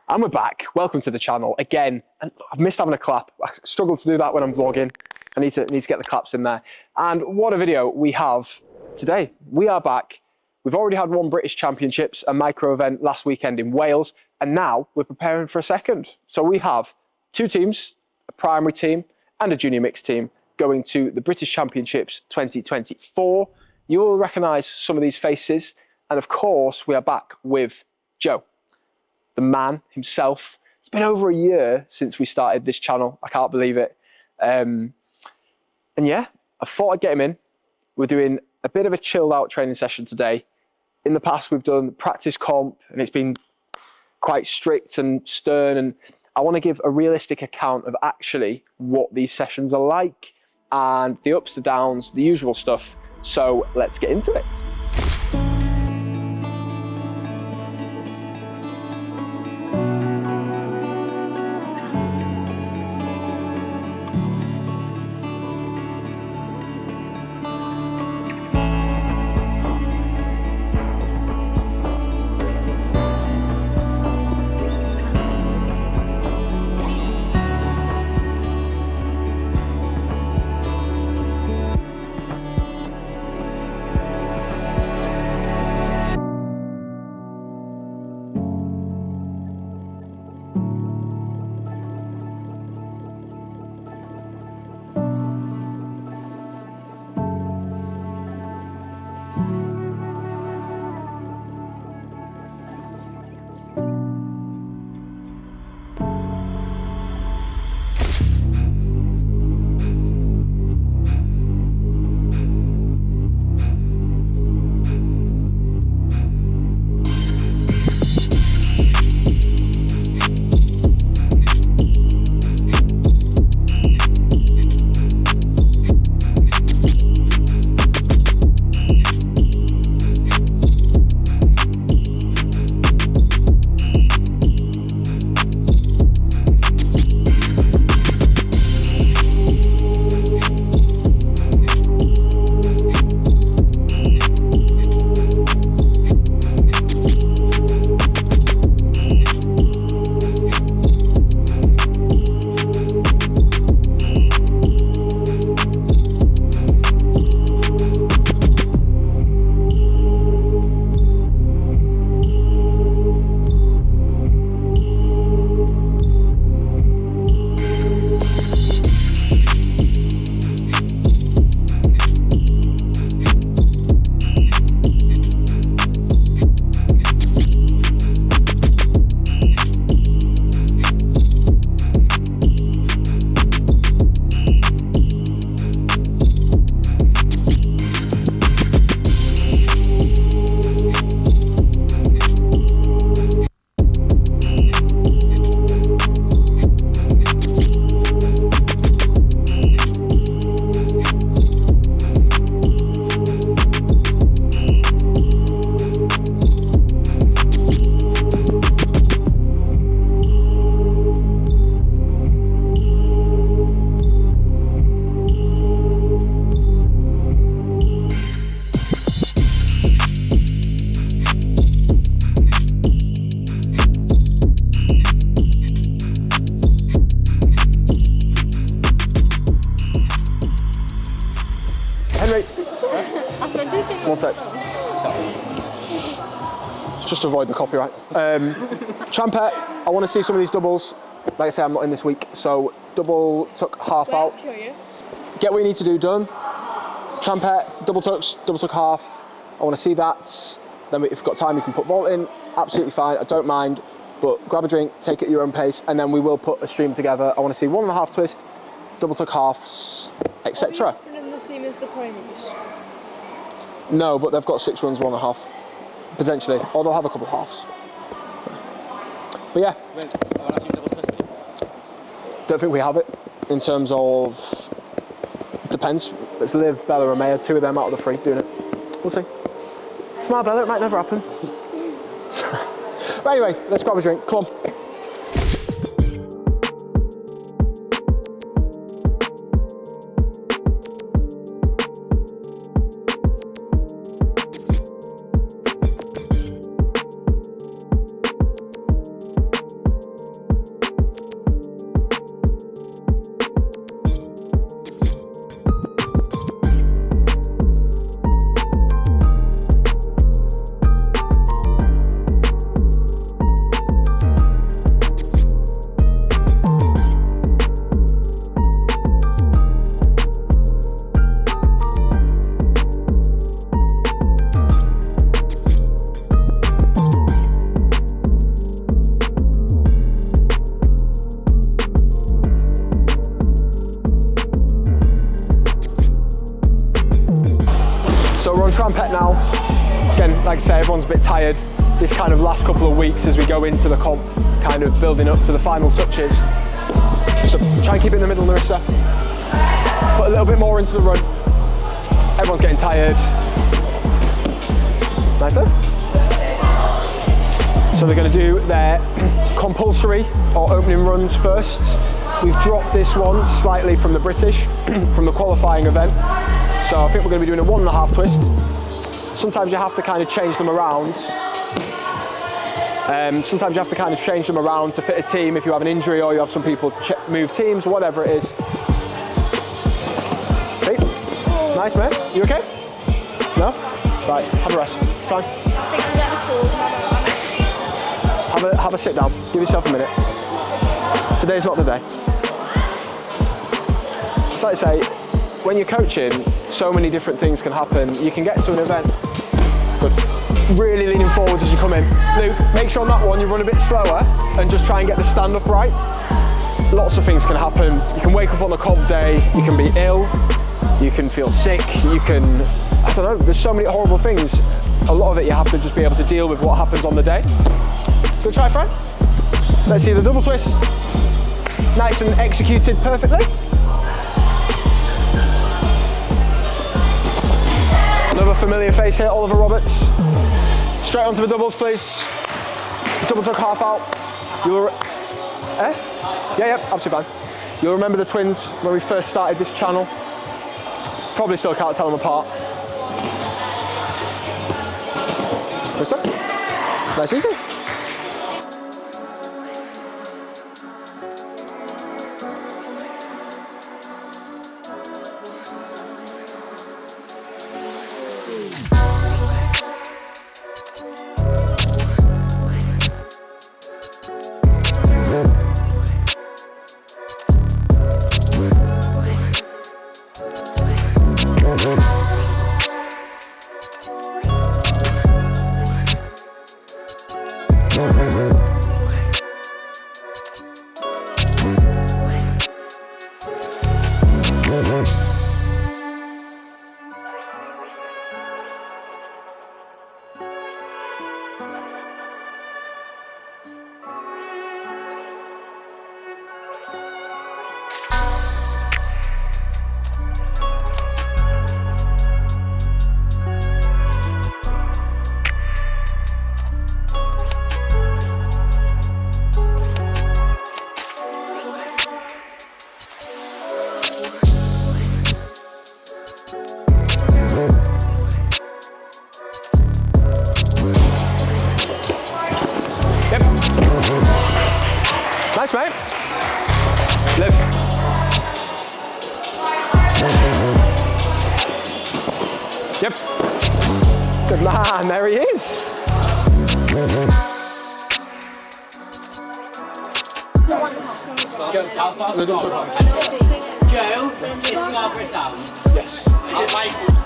And we're back. Welcome to the channel again. And I've missed having a clap. I struggle to do that when I'm vlogging. I need to get the claps in there. And what a video we have today. We are back. We've already had one British Championships, a micro event last weekend in Wales, and now we're preparing for a second. So we have two teams, a primary team and a junior mixed team, going to the British Championships 2024. You will recognise some of these faces. And of course, we are back with Joe, the man himself. It's been over a year since we started this channel. I can't believe it. And yeah, I thought I'd get him in. We're doing a bit of a chilled out training session today. In the past, we've done practice comp and it's been quite strict and stern. And I want to give a realistic account of actually what these sessions are like and the ups, the downs, the usual stuff. So let's get into it. One sec. Just to avoid the copyright. Trampet, I want to see some of these doubles. Like I say, I'm not in this week, so double tuck half out. Show you. Get what you need to do done. Trampet, double tuck half. I want to see that. Then if you've got time, you can put vault in. Absolutely fine, I don't mind. But grab a drink, take it at your own pace, and then we will put a stream together. I want to see 1.5 twist, double tuck halves, etc. Are you the same as the primaries? No, but they've got 6 runs, 1.5, potentially, or they'll have a couple halves. But yeah, don't think we have it in terms of, depends. It's Liv, Bella and Maya, 2 of them out of the 3 doing it. We'll see. Smile, Bella, it might never happen. But anyway, let's grab a drink, come on. everyone's a bit tired this kind of last couple of weeks as we go into the comp, kind of building up to the final touches. So try and keep it in the middle, Larissa. Put a little bit more into the run. Everyone's getting tired. Nice there. So they're going to do their compulsory or opening runs first. We've dropped this one slightly from the British, from the qualifying event. So I think we're going to be doing a 1.5 twist. Sometimes you have to kind of change them around. Sometimes you have to kind of change them around to fit a team if you have an injury or you have some people move teams, whatever it is. See? Nice, man. You okay? No? Right, have a rest. It's fine. Have a sit down. Give yourself a minute. Today's not the day. It's like I say, when you're coaching, so many different things can happen. You can get to an event, but really leaning forwards as you come in. Luke, make sure on that one you run a bit slower and just try and get the stand up right. Lots of things can happen. You can wake up on a comp day, you can be ill, you can feel sick, you can, I don't know, there's so many horrible things. A lot of it you have to just be able to deal with what happens on the day. Good try, Fran. Let's see the double twist. Nice and executed perfectly. Another familiar face here, Oliver Roberts. Straight onto the doubles, please. Double tuck half out. You'll yeah, absolutely fine. You'll remember the twins when we first started this channel. Probably still can't tell them apart. Good stuff. Nice and easy. Nice, mate. Live. Yep. Good man, there he is. Joe, it's down. Yes.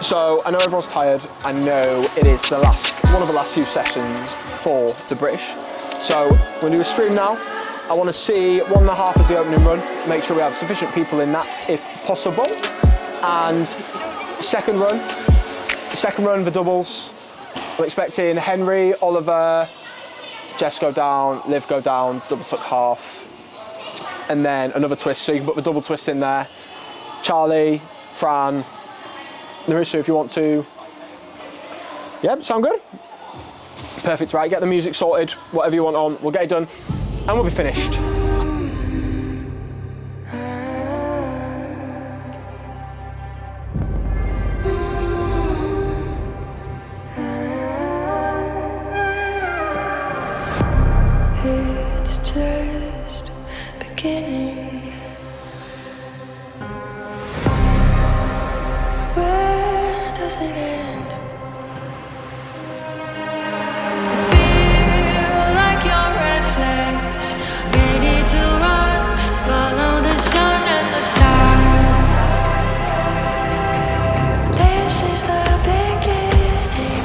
So I know everyone's tired. I know it is one of the last few sessions for the British. So we're going to do a stream now. I want to see 1.5 as the opening run. Make sure we have sufficient people in that if possible. And second run, the doubles. We're expecting Henry, Oliver, Jess go down, Liv go down, double tuck half. And then another twist, so you can put the double twist in there. Charlie, Fran, Larissa if you want to. Yep, sound good? Perfect, right, get the music sorted, whatever you want on, we'll get it done, and we'll be finished. It's just beginning. Where does it end? I feel like you're restless, ready to run, follow the sun and the stars. This is the beginning.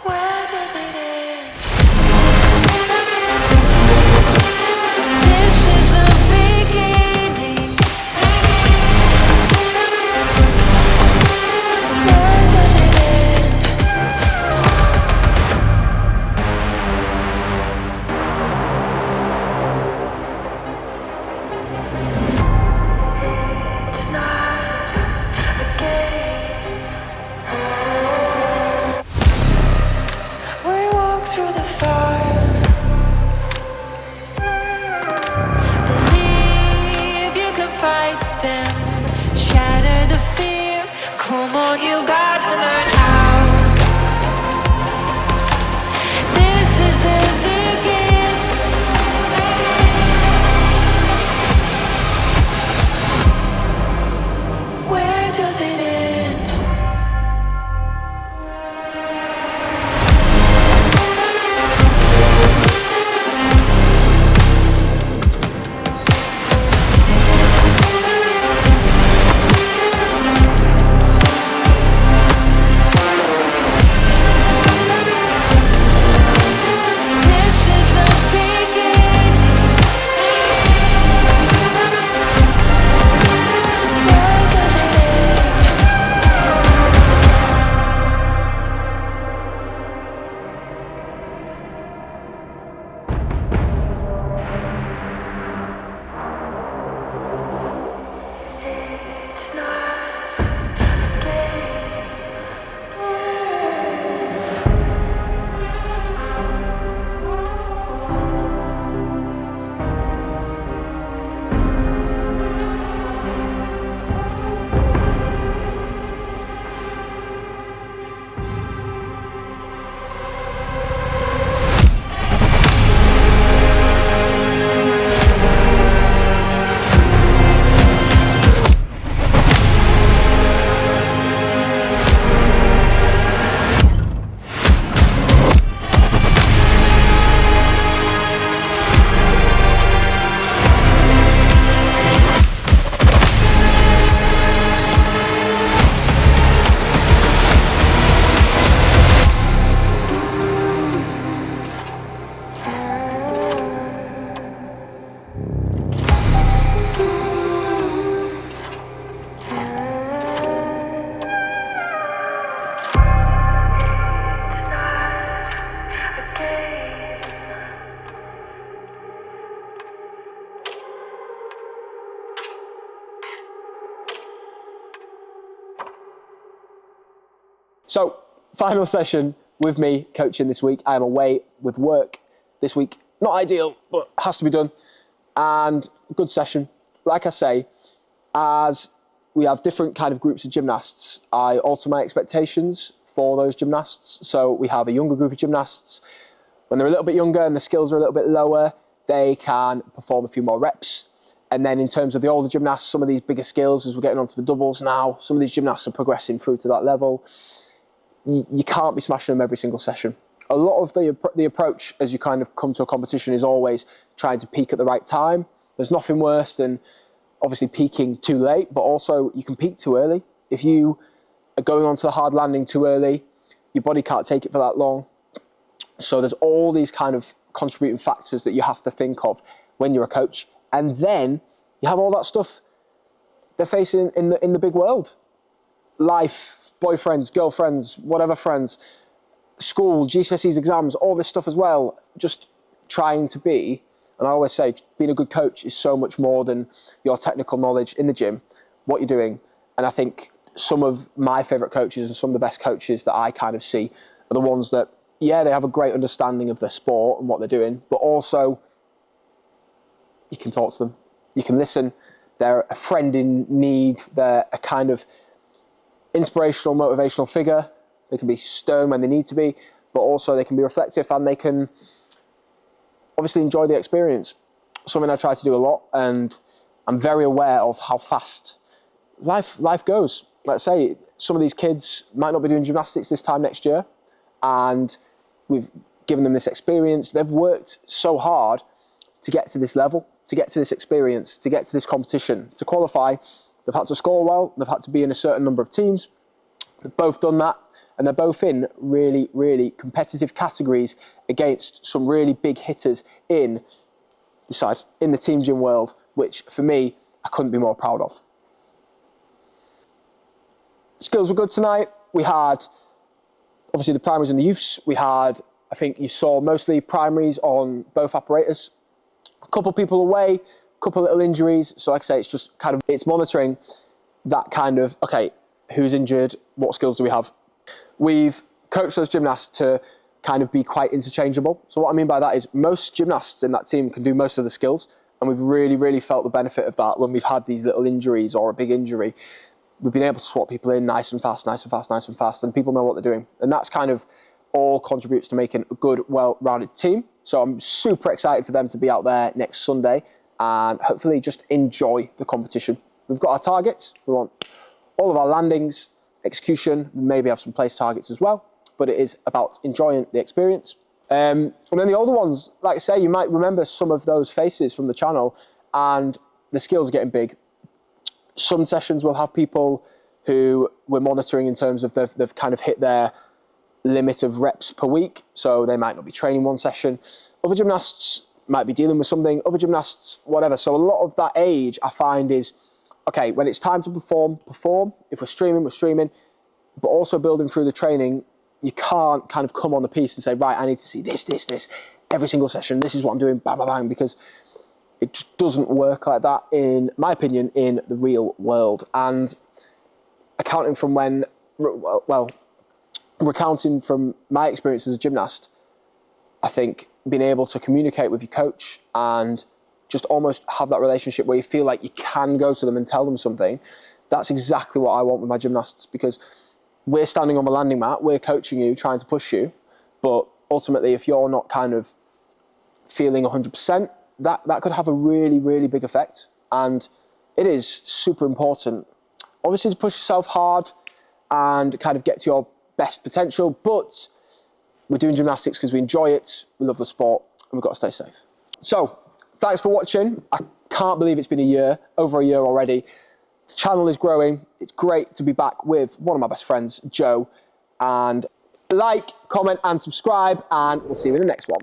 Where does it end? So, final session with me coaching this week. I am away with work this week. Not ideal, but has to be done. And good session. Like I say, as we have different kind of groups of gymnasts, I alter my expectations for those gymnasts. So we have a younger group of gymnasts. When they're a little bit younger and the skills are a little bit lower, they can perform a few more reps. And then in terms of the older gymnasts, some of these bigger skills, as we're getting onto the doubles now, some of these gymnasts are progressing through to that level. You can't be smashing them every single session. A lot of the approach as you kind of come to a competition is always trying to peak at the right time. There's nothing worse than obviously peaking too late, but also you can peak too early. If you are going onto the hard landing too early, your body can't take it for that long. So there's all these kind of contributing factors that you have to think of when you're a coach. And then you have all that stuff they're facing in the big world. Life, boyfriends, girlfriends, whatever friends, school, GCSEs, exams, all this stuff as well. Just trying to be, and I always say, being a good coach is so much more than your technical knowledge in the gym, what you're doing. And I think some of my favourite coaches and some of the best coaches that I kind of see are the ones that, yeah, they have a great understanding of their sport and what they're doing, but also you can talk to them, you can listen. They're a friend in need. They're a kind of inspirational, motivational figure. They can be stern when they need to be, but also they can be reflective and they can obviously enjoy the experience. Something I try to do a lot, and I'm very aware of how fast life goes. Let's say some of these kids might not be doing gymnastics this time next year, and we've given them this experience. They've worked so hard to get to this level, to get to this experience, to get to this competition, to qualify. They've had to score well, they've had to be in a certain number of teams. They've both done that, and they're both in really, really competitive categories against some really big hitters in the team gym world, which for me, I couldn't be more proud of. Skills were good tonight. We had, obviously, the primaries and the youths. We had, I think you saw mostly primaries on both apparatus. A couple people away, a couple little injuries. So like I say, it's just kind of, it's monitoring that kind of, okay, who's injured, what skills do we have? We've coached those gymnasts to kind of be quite interchangeable. So what I mean by that is most gymnasts in that team can do most of the skills. And we've really, really felt the benefit of that when we've had these little injuries or a big injury. We've been able to swap people in nice and fast, nice and fast, nice and fast, and people know what they're doing. And that's kind of all contributes to making a good, well-rounded team. So I'm super excited for them to be out there next Sunday and hopefully just enjoy the competition. We've got our targets. We want all of our landings, execution, maybe have some place targets as well, but it is about enjoying the experience. And then the older ones, like I say, you might remember some of those faces from the channel, and the skills are getting big. Some sessions will have people who we're monitoring in terms of they've kind of hit their limit of reps per week, so they might not be training one session. Other gymnasts might be dealing with something, other gymnasts, whatever. So a lot of that age, I find, is, okay, when it's time to perform. If we're streaming, but also building through the training, you can't kind of come on the piece and say, right, I need to see this, every single session, this is what I'm doing, bang, bang, bang, because it just doesn't work like that, in my opinion, in the real world. And accounting from recounting from my experience as a gymnast, I think being able to communicate with your coach and just almost have that relationship where you feel like you can go to them and tell them something, that's exactly what I want with my gymnasts, because we're standing on the landing mat, we're coaching you, trying to push you, but ultimately if you're not kind of feeling 100%, that could have a really, really big effect. And it is super important, obviously, to push yourself hard and kind of get to your best potential, but we're doing gymnastics because we enjoy it, we love the sport, and we've got to stay safe. So, thanks for watching. I can't believe it's been over a year already. The channel is growing. It's great to be back with one of my best friends, Joe. And like, comment, and subscribe, and we'll see you in the next one.